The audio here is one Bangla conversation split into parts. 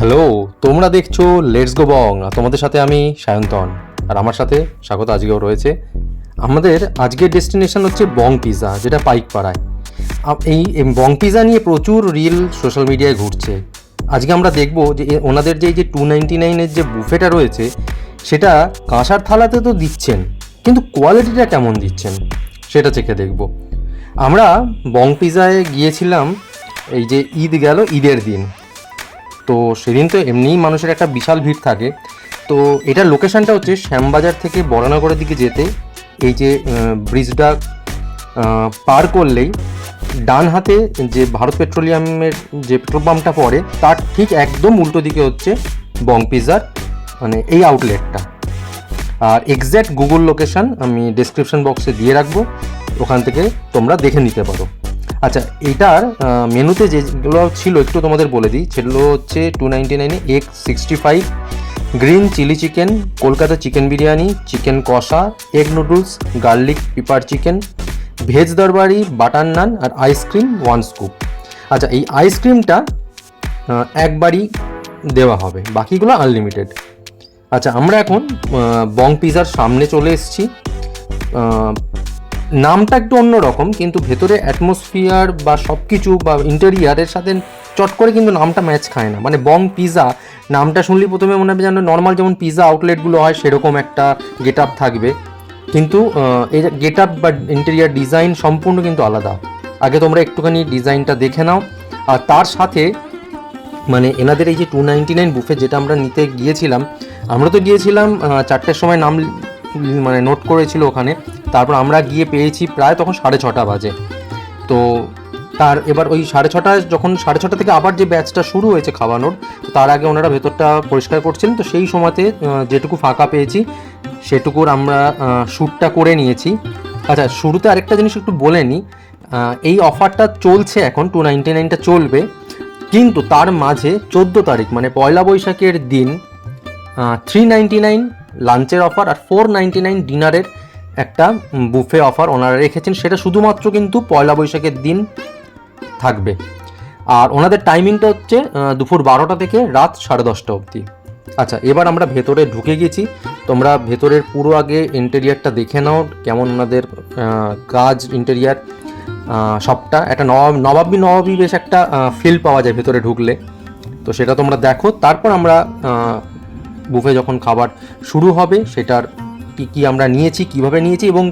হ্যালো, তোমরা দেখছো লেটস গো বং, আর তোমাদের সাথে আমি সায়ন্তন, আর আমার সাথে স্বাগত আজকেও রয়েছে। আমাদের আজকের ডেস্টিনেশন হচ্ছে বং পিৎজা, যেটা পাইকপাড়ায়। এই বং পিৎজা নিয়ে প্রচুর রিল সোশ্যাল মিডিয়ায় ঘুরছে। আজকে আমরা দেখবো যে ওনাদের যে 299-এর যে বুফেটা রয়েছে, সেটা কাঁসার থালাতে তো দিচ্ছেন, কিন্তু কোয়ালিটিটা কেমন দিচ্ছেন সেটা চেখে দেখব। আমরা বং পিৎজায় গিয়েছিলাম এই যে ঈদ গেল, ঈদের দিন। তো সেদিন তো এমনিই মানুষের একটা বিশাল ভিড় থাকে। তো এটার লোকেশানটা হচ্ছে শ্যামবাজার থেকে বরানগরের দিকে যেতে, এই যে ব্রিজটা পার করলেই ডান হাতে যে ভারত পেট্রোলিয়ামের যে পেট্রোল পাম্পটা পড়ে, তার ঠিক একদম উল্টো দিকে হচ্ছে বং পিৎজার মানে এই আউটলেটটা। আর এক্স্যাক্ট গুগল লোকেশান আমি ডেসক্রিপশন বক্সে দিয়ে রাখবো, ওখান থেকে তোমরা দেখে নিতে পারো। আচ্ছা, এটার মেনুতে যেগুলো ছিল একটু তোমাদের বলে দিই। সেগুলো হচ্ছে 299-এ egg 65, green chilli chicken, Kolkata chicken biryani, chicken কষা, egg noodles, garlic pepper chicken, veg দরবারি, বাটার নান, আর আইসক্রিম 1 স্কুপ। আচ্ছা, এই আইসক্রিমটা একবারই দেওয়া হবে, বাকিগুলো আনলিমিটেড। আচ্ছা, আমরা এখন বং পিৎজার সামনে চলে এসেছি। নামটা একটু অন্যরকম, কিন্তু ভেতরে অ্যাটমসফিয়ার বা সব কিছু বা ইন্টেরিয়ারের সাথে চট করে কিন্তু নামটা ম্যাচ খায় না। মানে বং পিৎজা নামটা শুনলেই প্রথমে মনে হবে যেন নর্মাল যেমন পিৎজা আউটলেটগুলো হয় সেরকম একটা গেট আপ থাকবে, কিন্তু এই গেট আপ বা ইন্টেরিয়ার ডিজাইন সম্পূর্ণ কিন্তু আলাদা। আগে তোমরা একটুখানি ডিজাইনটা দেখে নাও। আর তার সাথে মানে এনাদের এই যে 299 বুফে যেটা আমরা নিতে গিয়েছিলাম, আমরা তো গিয়েছিলাম 4টের সময়, নাম মানে নোট করেছিল ওখানে। তারপর আমরা গিয়ে পেয়েছি প্রায় তখন 6:30 বাজে। তো তার এবার ওই 6:30 যখন 6:30 থেকে আবার যে ব্যাচটা শুরু হয়েছে খাওয়ানোর, তার আগে ওনারা ভেতরটা পরিষ্কার করছিলেন। তো সেই সময়তে যেটুকু ফাঁকা পেয়েছি সেটুকুর আমরা শ্যুটটা করে নিয়েছি। আচ্ছা, শুরুতে আরেকটা জিনিস একটু বলে নিই। এই অফারটা চলছে এখন, 299টা চলবে, কিন্তু তার মাঝে 14 তারিখ মানে পয়লা বৈশাখের দিন 399 লাঞ্চের অফার আর 499 ডিনারের একটা বুফে অফার ওনারা রেখেছেন। সেটা শুধুমাত্র কিন্তু পয়লা বৈশাখের দিন থাকবে। আর ওনাদের টাইমিংটা হচ্ছে দুপুর 12টা থেকে রাত 10:30 অবধি। আচ্ছা, এবার আমরা ভেতরে ঢুকে গেছি। তোমরা ভেতরের পুরো আগে ইন্টেরিয়ারটা দেখে নাও, কেমন ওনাদের কাজ, ইন্টেরিয়ার সবটা একটা নবাবী বেশ একটা ফিল পাওয়া যায় ভেতরে ঢুকলে। তো সেটা তোমরা দেখো। তারপর আমরা বুফে যখন খাবার শুরু হবে সেটার কি আমরা নিয়েছি, কিভাবে নিয়েছি এবং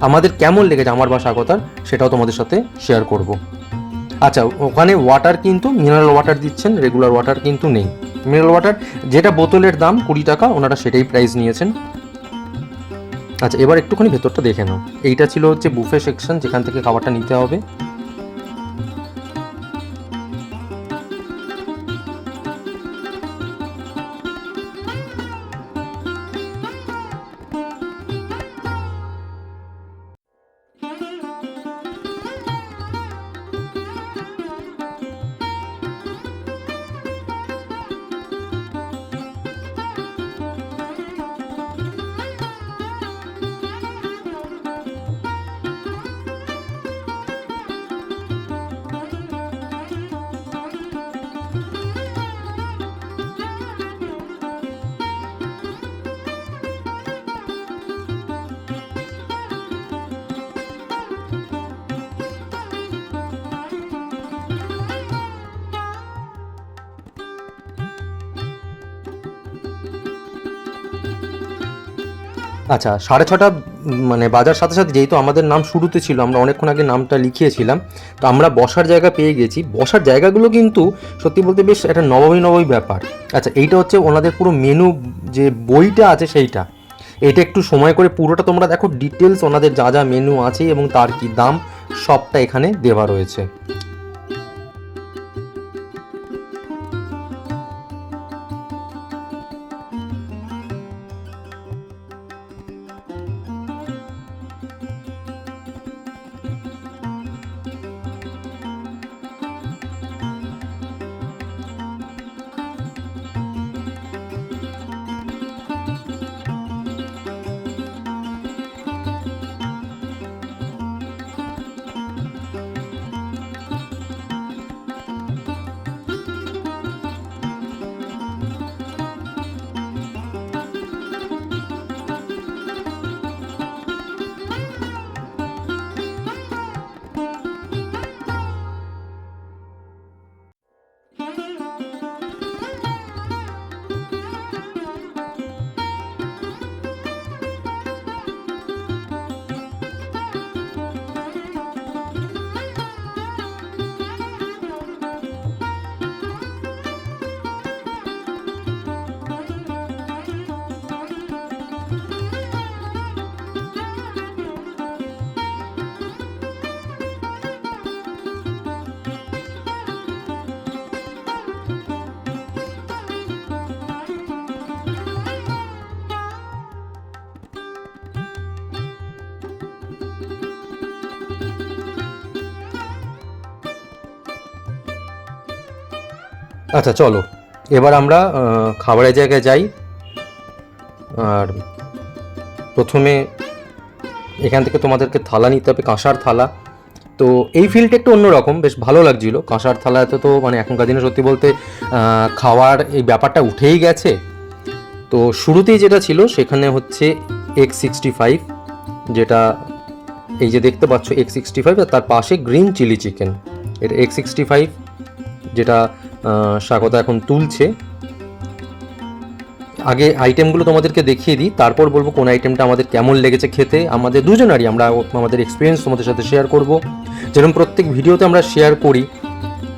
আমাদের কেমন লেগেছে আমার বা স্বাগতার, সেটাও তোমাদের সাথে শেয়ার করব। আচ্ছা, ওখানে ওয়াটার কিন্তু মিনারেল ওয়াটার দিচ্ছেন, রেগুলার ওয়াটার কিন্তু নেই। মিনারেল ওয়াটার যেটা বোতলের দাম 20 টাকা, ওনারা সেটাই প্রাইস নিয়েছেন। আচ্ছা, এবার একটুখানি ভেতরটা দেখে নাও। এইটা ছিল হচ্ছে বুফে সেকশন, যেখান থেকে খাবারটা নিতে হবে। আচ্ছা, 6:30 মানে বাজার সাথে সাথে যেহেতু আমাদের নাম শুরুতে ছিল, আমরা অনেকক্ষণ আগে নামটা লিখিয়েছিলাম, তো আমরা বসার জায়গা পেয়ে গেছি। বসার জায়গাগুলো কিন্তু সত্যি বলতে বেশ একটা নবমী ব্যাপার। আচ্ছা, এইটা হচ্ছে ওনাদের পুরো মেনু যে বইটা আছে সেইটা। এটা একটু সময় করে পুরোটা তোমরা দেখো, ডিটেলস ওনাদের যা যা মেনু আছে এবং তার কি দাম সবটা এখানে দেওয়া রয়েছে। আচ্ছা চলো এবার আমরা খাবারের জায়গায় যাই। আর প্রথমে এখান থেকে তোমাদেরকে থালা নিতে হবে, কাঁসার থালা। তো এই ফিল্ডটা একটু অন্যরকম, বেশ ভালো লাগছিলো। কাঁসার থালাতে তো মানে এখনকার দিনে সত্যি বলতে খাওয়ার এই ব্যাপারটা উঠেই গেছে। তো শুরুতেই যেটা ছিল সেখানে হচ্ছে X65, যেটা এই যে দেখতে পাচ্ছ X65, আর তার পাশে গ্রিন চিলি চিকেন। এটা X65 যেটা স্বাগতা এখন তুলছে। আগে আইটেমগুলো তোমাদেরকে দেখিয়ে দিই, তারপর বলবো কোন আইটেমটা আমাদের কেমন লেগেছে খেতে। আমাদের দুজনারই আমরা আমাদের এক্সপিরিয়েন্স তোমাদের সাথে শেয়ার করব, যেরকম প্রত্যেক ভিডিওতে আমরা শেয়ার করি।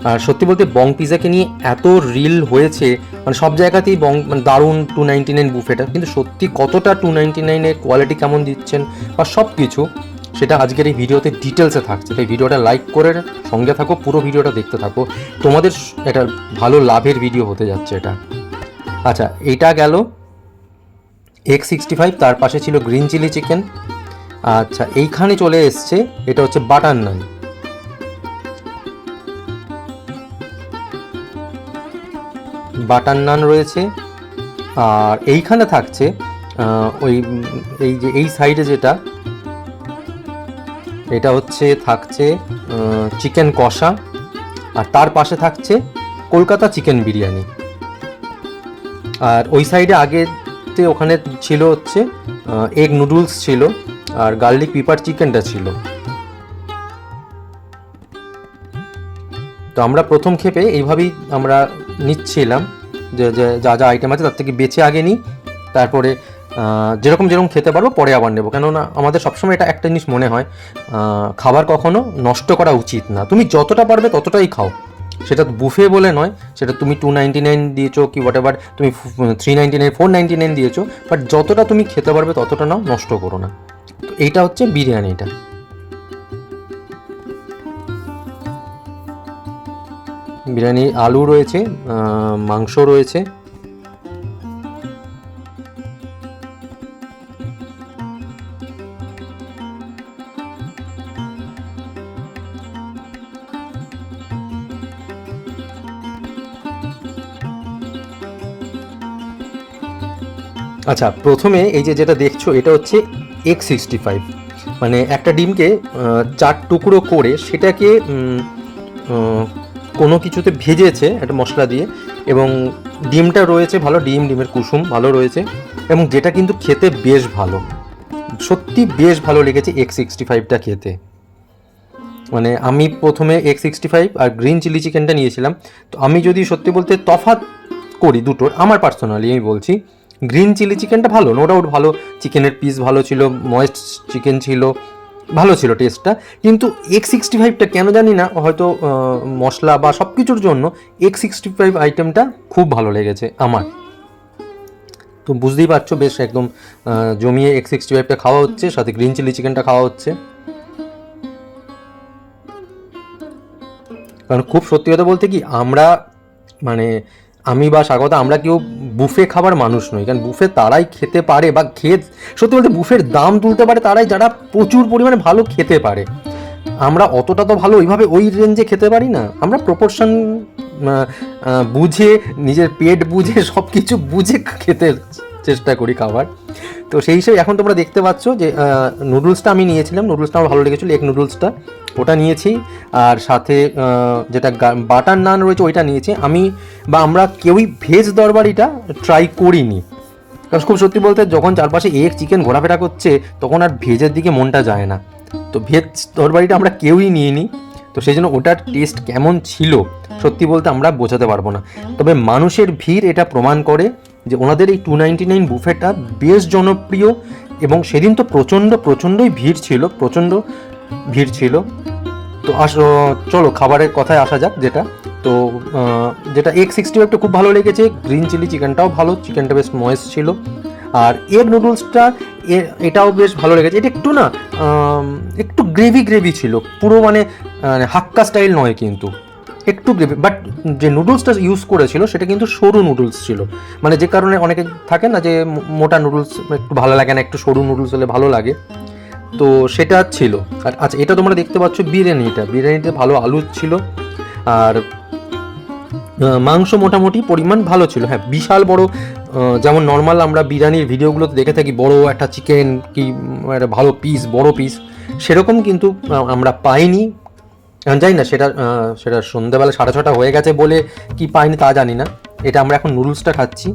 আর সত্যি বলতে বং পিৎজা নিয়ে এত রিল হয়েছে, মানে সব জায়গাতেই মানে দারুণ 299 বুফেটা, কিন্তু সত্যি কতটা 299-এর কোয়ালিটি কেমন দিচ্ছেন বা সব কিছু সেটা আজকের এই ভিডিওতে ডিটেলসে থাকছে। তাই ভিডিওটা লাইক করে সঙ্গে থাকো, পুরো ভিডিওটা দেখতে থাকো, তোমাদের একটা ভালো লাভের ভিডিও হতে যাচ্ছে এটা। আচ্ছা এইটা গেল X65, তার পাশে ছিল গ্রিন চিলি চিকেন। আচ্ছা এইখানে চলে এসছে, এটা হচ্ছে বাটার নান। বাটার নান রয়েছে। আর এইখানে থাকছে ওই এই যে এই সাইডে যেটা, এটা হচ্ছে থাকছে চিকেন কষা। আর তার পাশে থাকছে কলকাতা চিকেন বিরিয়ানি। আর ওই সাইডে আগেতে ওখানে ছিল হচ্ছে এগ নুডলস ছিল, আর গার্লিক পেপার চিকেনটা ছিল। তো আমরা প্রথম খেপে এইভাবেই আমরা নিচ্ছিলাম, যে যা যা আইটেম আছে তার থেকে বেছে আগে নিই, তারপরে যেরকম যেরকম খেতে পারবো পরে আবার নেবো। কেননা আমাদের সবসময় এটা একটা জিনিস মনে হয়, খাবার কখনো নষ্ট করা উচিত না। তুমি যতটা পারবে ততটাই খাও, সেটা বুফে বলে নয়, সেটা তুমি 299 দিয়েছো কি হোয়াট এভার, তুমি 399 499 দিয়েছো, বাট যতটা তুমি খেতে পারবে ততটা নাও, নষ্ট করো না। তো এইটা হচ্ছে বিরিয়ানিটা। বিরিয়ানি আলু রয়েছে, মাংস রয়েছে। আচ্ছা প্রথমে এই যে যেটা দেখছো এটা হচ্ছে X65, মানে একটা ডিমকে 4 টুকরো করে সেটাকে কোনো কিছুতে ভেজেছে একটা মশলা দিয়ে, এবং ডিমটা রয়েছে ভালো, ডিমের কুসুম ভালো রয়েছে, এবং যেটা কিন্তু খেতে বেশ ভালো, সত্যি বেশ ভালো লেগেছে X65টা খেতে। মানে আমি প্রথমে X65 আর গ্রিন চিলি চিকেনটা নিয়েছিলাম। তো আমি যদি সত্যি বলতে তফাৎ করি দুটোর, আমার পার্সোনালি আমি বলছি গ্রিন চিলি চিকেনটা ভালো, নো ডাউট ভালো, চিকেনের পিস ভালো ছিল, ময়েস্ট চিকেন ছিল, ভালো ছিল টেস্টটা। কিন্তু X65টা কেন জানি না, হয়তো মশলা বা সব কিছুর জন্য X65 আইটেমটা খুব ভালো লেগেছে আমার। তো বুঝতেই পারছো বেশ একদম জমিয়ে X65টা খাওয়া হচ্ছে, সাথে গ্রিন চিলি চিকেনটা খাওয়া হচ্ছে। কারণ খুব সত্যি কথা বলতে কি, আমরা মানে আমি বা স্বাগতা আমরা কেউ বুফে খাবার মানুষ নই। কারণ বুফে তারাই খেতে পারে বা সত্যি বলতে বুফের দাম তুলতে পারে তারাই, যারা প্রচুর পরিমাণে ভালো খেতে পারে। আমরা অতটা তো ভালো ওইভাবে ওই রেঞ্জে খেতে পারি না। আমরা প্রপোর্শন বুঝে, নিজের পেট বুঝে, সব কিছু বুঝে খেতে চেষ্টা করি খাবার। তো সেই হিসেবে এখন তোমরা দেখতে পাচ্ছ যে নুডলসটা আমি নিয়েছিলাম, নুডলসটা আমার ভালো লেগেছিলো, এগ নুডলসটা ওটা নিয়েছি। আর সাথে যেটা বাটার নান রয়েছে ওইটা নিয়েছি আমি, বা আমরা কেউই ভেজ দরবারিটা ট্রাই করিনি। কারণ খুব সত্যি বলতে যখন চারপাশে এগ চিকেন ঘোরাফেরা করছে তখন আর ভেজের দিকে মনটা যায় না। তো ভেজ তরবারিটা আমরা কেউই নিইনি। তো সেই জন্য ওটার টেস্ট কেমন ছিল সত্যি বলতে আমরা বোঝাতে পারবো না। তবে মানুষের ভিড় এটা প্রমাণ করে যে ওনাদের এই 299 বুফেটা বেশ জনপ্রিয়, এবং সেদিন তো প্রচণ্ডই ভিড় ছিল, প্রচণ্ড ভিড় ছিল। তো চলো খাবারের কথায় আসা যাক। যেটা X65টা খুব ভালো লেগেছে, গ্রিন চিলি চিকেনটাও ভালো, চিকেনটা বেশ ময়েস্ট ছিল। আর এগ নুডলসটা এটাও বেশ ভালো লেগেছে। এটা একটু না একটু গ্রেভি ছিল, পুরো মানে হাক্কা স্টাইল নয়, কিন্তু একটু গ্রেভি। বাট যে নুডলসটা ইউজ করেছিল সেটা কিন্তু সরু নুডলস ছিল, মানে যে কারণে অনেকে থাকে না যে মোটা নুডলস একটু ভালো লাগে না, একটু সরু নুডলস হলে ভালো লাগে, তো সেটা ছিল। আর আচ্ছা এটা তোমরা দেখতে পাচ্ছ বিরিয়ানিতে ভালো আলু ছিল। আর মাংস মোটামুটি পরিমাণ ভালো ছিল। হ্যাঁ, বিশাল বড় যেমন নর্মাল আমরা বিরিয়ানির ভিডিওগুলোতে দেখে থাকি বড় একটা চিকেন কি একটা ভালো পিস, বড় পিস, সেরকম কিন্তু আমরা পাইনি। জানি না সেটা সন্ধ্যাবেলা 6:30 হয়ে গেছে বলে কি পাইনি তা জানি না। এটা আমরা এখন নুডলসটা খাচ্ছি।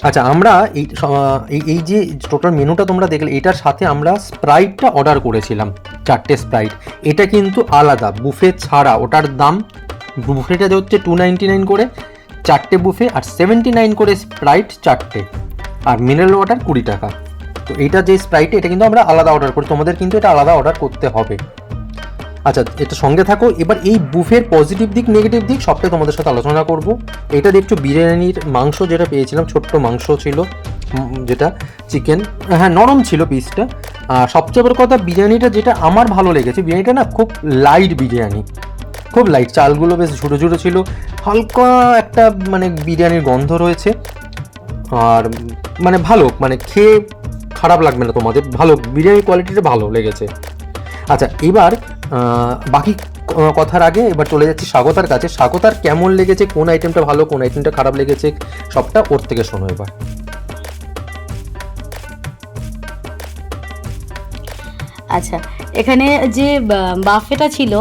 আচ্ছা, আমরা এই যে টোটাল মেনুটা তোমরা দেখলে, এটার সাথে আমরা স্প্রাইটটা অর্ডার করেছিলাম, 4টে স্প্রাইট। এটা কিন্তু আলাদা, বুফে ছাড়া। ওটার দাম, বুফেটা হচ্ছে 299 করে 4টে বুফে, আর 79 করে স্প্রাইট 4টে, আর মিনারেল ওয়াটার 20 টাকা। তো এইটা যে স্প্রাইটে, এটা কিন্তু আমরা আলাদা অর্ডার করি, তোমাদের কিন্তু এটা আলাদা অর্ডার করতে হবে। আচ্ছা, এটা সঙ্গে থাকো। এবার এই বুফের পজিটিভ দিক, নেগেটিভ দিক সবটাই তোমাদের সাথে আলোচনা করব। এটা দেখছো বিরিয়ানির মাংস যেটা পেয়েছিলাম, ছোট্ট মাংস ছিল, যেটা চিকেন, হ্যাঁ নরম ছিল পিসটা। আর সবচেয়ে বড় কথা, বিরিয়ানিটা যেটা আমার ভালো লেগেছে, বিরিয়ানিটা না খুব লাইট বিরিয়ানি, খুব লাইট। চালগুলো বেশ ঝুড়ো ঝুড়ো ছিল, হালকা একটা মানে বিরিয়ানির গন্ধ রয়েছে, আর মানে ভালো, মানে খেয়ে খারাপ লাগবে না তোমাদের, ভালো বিরিয়ানির কোয়ালিটিটা ভালো লেগেছে। আচ্ছা, এবার বাকি কথার আগে এবার চলে যাচ্ছি স্বাগতার কাছে। স্বাগতার কেমন লেগেছে, কোন আইটেমটা ভালো, কোন আইটেমটা খারাপ লেগেছে, সবটা ওর থেকে শোনো এবার। আচ্ছা, এখানে যে বাফেটা ছিল,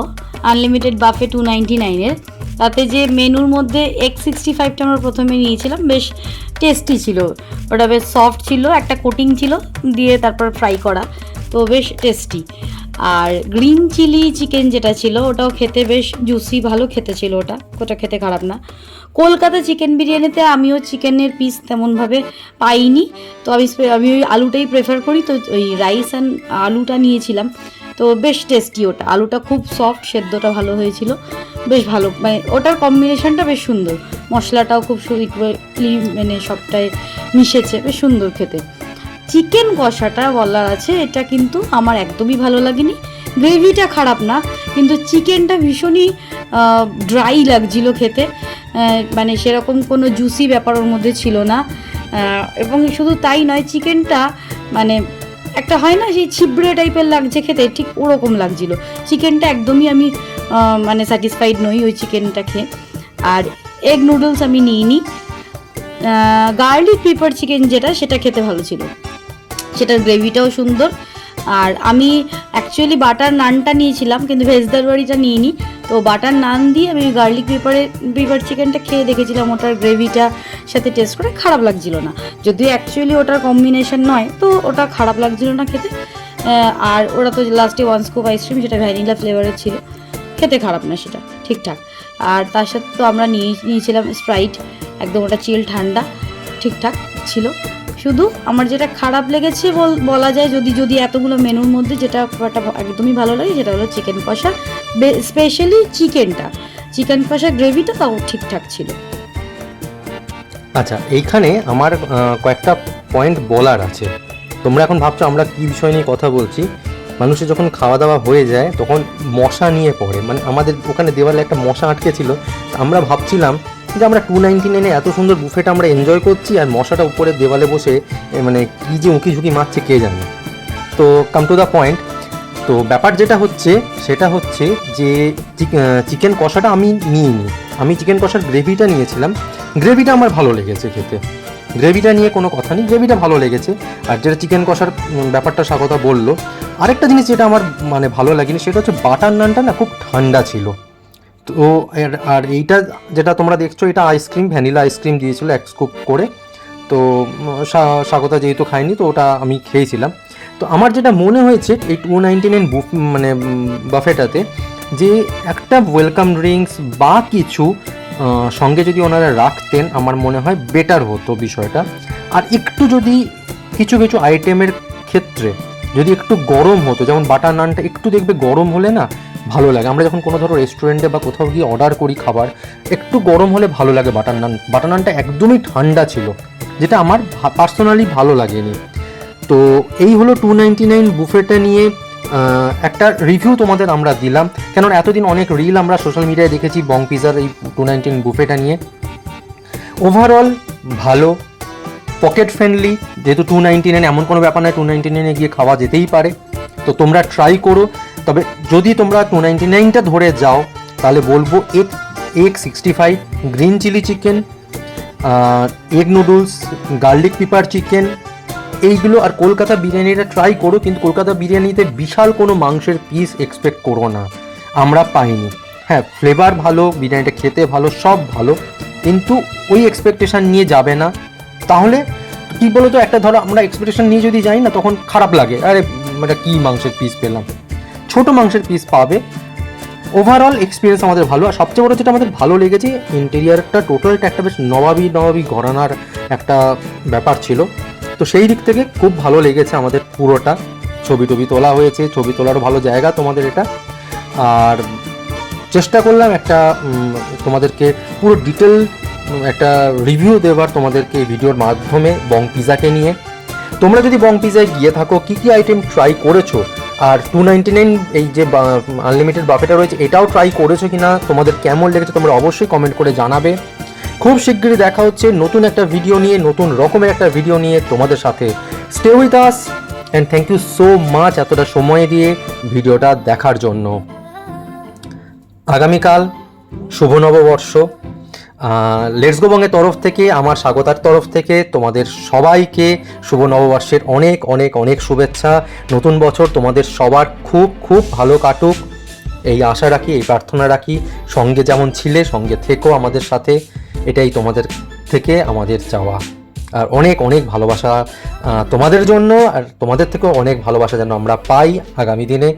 আনলিমিটেড বাফে 299-এর, তাতে যে মেনুর মধ্যে X65টা আমরা প্রথমে নিয়েছিলাম, বেশ টেস্টি ছিল। ওটা বেশ সফট ছিল, একটা কোটিং ছিল দিয়ে তারপর ফ্রাই করা, তো বেশ টেস্টি। আর গ্রিন চিলি চিকেন যেটা ছিল, ওটাও খেতে বেশ জুসি, ভালো খেতে ছিল, ওটা খেতে খারাপ না। কলকাতা চিকেন বিরিয়ানিতে আমিও চিকেনের পিস তেমনভাবে পাইনি, তো আমি ওই আলুটাই প্রেফার করি, তো ওই রাইস অ্যান্ড আলুটা নিয়েছিলাম, তো বেশ টেস্টি। ওটা আলুটা খুব সফট, সেদ্ধটা ভালো হয়েছিল, বেশ ভালো, মানে ওটার কম্বিনেশনটা বেশ সুন্দর, মশলাটাও খুব ইকুয়ালি মানে সবটাই মিশেছে, বেশ সুন্দর খেতে। চিকেন কষাটা বলার আছে, এটা কিন্তু আমার একদমই ভালো লাগেনি। গ্রেভিটা খারাপ না, কিন্তু চিকেনটা ভীষণই ড্রাই লাগছিল খেতে, মানে সেরকম কোনো জুসি ব্যাপার ওর মধ্যে ছিল না। এবং শুধু তাই নয়, চিকেনটা মানে একটা হয় না সেই ছিবড়ে টাইপের লাগছে খেতে, ঠিক ওরকম লাগছিল চিকেনটা। একদমই আমি মানে স্যাটিসফাইড নই ওই চিকেনটা খেয়ে। আর এগ নুডলস আমি নিইনি। গার্লিক পেপার চিকেন যেটা, সেটা খেতে ভালো ছিল, সেটার গ্রেভিটাও সুন্দর। আর আমি অ্যাকচুয়ালি বাটার নানটা নিয়েছিলাম, কিন্তু ভেজ দরবারিটা নিইনি। তো বাটার নান দিয়ে আমি গার্লিক পেপার চিকেনটা খেয়ে দেখেছিলাম, ওটার গ্রেভিটা সাথে টেস্ট করে খারাপ লাগছিল না, যদিও অ্যাকচুয়ালি ওটার কম্বিনেশন নয়, তো ওটা খারাপ লাগছিল না খেতে। আর ওরা তো লাস্টে 1 স্কুপ আইসক্রিম, সেটা ভ্যানিলা ফ্লেভারের ছিল, খেতে খারাপ না, সেটা ঠিকঠাক। আর তার সাথে তো আমরা নিয়েছিলাম স্প্রাইট, একদম ওটা চিল ঠান্ডা, ঠিকঠাক ছিল। শুধু আমার যেটা খারাপ লেগেছে বলা যায়, যদি এতগুলো মেনুর মধ্যে যেটা একদমই ভালো লাগে, সেটা হলো চিকেন কষা, স্পেশালি চিকেন কষা গ্রেভিটা তাও ঠিকঠাক ছিল। আচ্ছা, এইখানে আমার কয়েকটা পয়েন্ট বলার আছে। তোমরা এখন ভাবছো আমরা কি বিষয় নিয়ে কথা বলছি। মানুষের যখন খাওয়া দাওয়া হয়ে যায় তখন মশা নিয়ে পড়ে, মানে আমাদের ওখানে দেওয়ালে একটা মশা আটকে ছিল। আমরা ভাবছিলাম যে আমরা 299-এ এত সুন্দর বুফেটা আমরা এনজয় করছি, আর মশাটা উপরে দেওয়ালে বসে মানে কী যে উঁকি ঝুঁকি মারছে কে জানে। তো কাম টু দ্য পয়েন্ট। তো ব্যাপার যেটা হচ্ছে সেটা হচ্ছে যে চিকেন কষাটা আমি নিইনি, আমি চিকেন কষার গ্রেভিটা নিয়েছিলাম। গ্রেভিটা আমার ভালো লেগেছে খেতে, গ্রেভিটা নিয়ে কোনো কথা নেই, গ্রেভিটা ভালো লেগেছে। আর যেটা চিকেন কষার ব্যাপারটা স্বাগতা বললো, আরেকটা জিনিস যেটা আমার মানে ভালো লাগেনি, সেটা হচ্ছে বাটার নানটা না খুব ঠান্ডা ছিল। তো আর এইটা যেটা তোমরা দেখছো, এটা আইসক্রিম, ভ্যানিলা আইসক্রিম দিয়েছিল 1 স্কুপ করে। তো স্বাগতা যেহেতু খায়নি, তো ওটা আমি খেয়েছিলাম। তো আমার যেটা মনে হয়েছে এই 299 মানে বাফেটাতে, যে একটা ওয়েলকাম ড্রিঙ্কস বা কিছু সঙ্গে যদি ওনারা রাখতেন, আমার মনে হয় বেটার হতো বিষয়টা। আর একটু যদি কিছু কিছু আইটেমের ক্ষেত্রে যদি একটু গরম হতো, যেমন বাটার নানটা একটু দেখবে গরম হলে না ভালো লাগে। আমরা যখন কোনো ধরো রেস্টুরেন্টে বা কোথাও গিয়ে অর্ডার করি খাবার, একটু গরম হলে ভালো লাগে বাটার নানটা একদমই ঠান্ডা ছিল, যেটা আমার পার্সোনালি ভালো লাগেনি। তো এই হলো 299 বুফেটা নিয়ে একটা রিভিউ তোমাদের আমরা দিলাম। কেননা এতদিন অনেক রিল আমরা সোশ্যাল মিডিয়ায় দেখেছি বং পিজার এই 299 বুফেটা নিয়ে। ওভারঅল ভালো, পকেট ফ্রেন্ডলি, যেহেতু 299 এমন কোনো ব্যাপার নয় 299-এ গিয়ে খাওয়া যেতেই পারে। তো তোমরা ট্রাই করো। তবে যদি তোমরা 299টা ধরে যাও, তাহলে বলবো egg 65, green chilli chicken, egg noodles, garlic pepper chicken, এইগুলো। আর কলকাতা বিরিয়ানিটা ট্রাই করো, কিন্তু কলকাতা বিরিয়ানিতে বিশাল কোনো মাংসের পিস এক্সপেক্ট করো না, আমরা পাইনি। হ্যাঁ, ফ্লেভার ভালো, বিরিয়ানিটা খেতে ভালো, সব ভালো, কিন্তু ওই এক্সপেকটেশান নিয়ে যাবে না। তাহলে কী বলো তো, একটা ধরো আমরা এক্সপেকটেশন নিয়ে যদি যাই না, তখন খারাপ লাগে, আরে এটা কী মাংসের পিস পেলাম। ছোট মাংসের পিস পাবে। ওভারঅল এক্সপিরিয়েন্স আমাদের ভালো। আর সবচেয়ে বড় যেটা আমাদের ভালো লেগেছে, ইন্টেরিয়ারটা টোটালটা একটা বেশ নবাবী ঘরানার একটা ব্যাপার ছিল। তো সেই দিক থেকে খুব ভালো লেগেছে আমাদের পুরোটা। ছবি টবি তোলা হয়েছে, ছবি তোলারও ভালো জায়গা তোমাদের এটা। আর চেষ্টা করলাম একটা তোমাদেরকে পুরো ডিটেল একটা রিভিউ দেওয়ার তোমাদেরকে এই ভিডিওর মাধ্যমে বং পিৎজাকে নিয়ে। তোমরা যদি বং পিৎজায় গিয়ে থাকো, কী কী আইটেম ট্রাই করেছো, আর 299 এই যে আনলিমিটেড বাফেটা রয়েছে এটাও ট্রাই করেছো কিনা, তোমাদের কেমন লেগেছে তোমরা অবশ্যই কমেন্ট করে জানাবে। খুব শিগগিরই দেখা হচ্ছে নতুন একটা ভিডিও নিয়ে, নতুন রকমের একটা ভিডিও নিয়ে তোমাদের সাথে। Stay with us and thank you so much এতটা সময় দিয়ে ভিডিওটা দেখার জন্য। আগামীকাল শুভ নববর্ষ। লেটস গো বংয়ের তরফ থেকে, আমার স্বাগতার তরফ থেকে তোমাদের সবাইকে শুভ নববর্ষের অনেক অনেক অনেক শুভেচ্ছা। নতুন বছর তোমাদের সবার খুব খুব ভালো কাটুক, এই আশা রাখি, এই প্রার্থনা রাখি। সঙ্গে যেমন ছিলে সঙ্গে থেকো আমাদের সাথে, এটাই তোমাদের থেকে আমাদের চাওয়া। আর অনেক অনেক ভালোবাসা তোমাদের জন্য, আর তোমাদের থেকেও অনেক ভালোবাসা যেন আমরা পাই আগামী দিনে।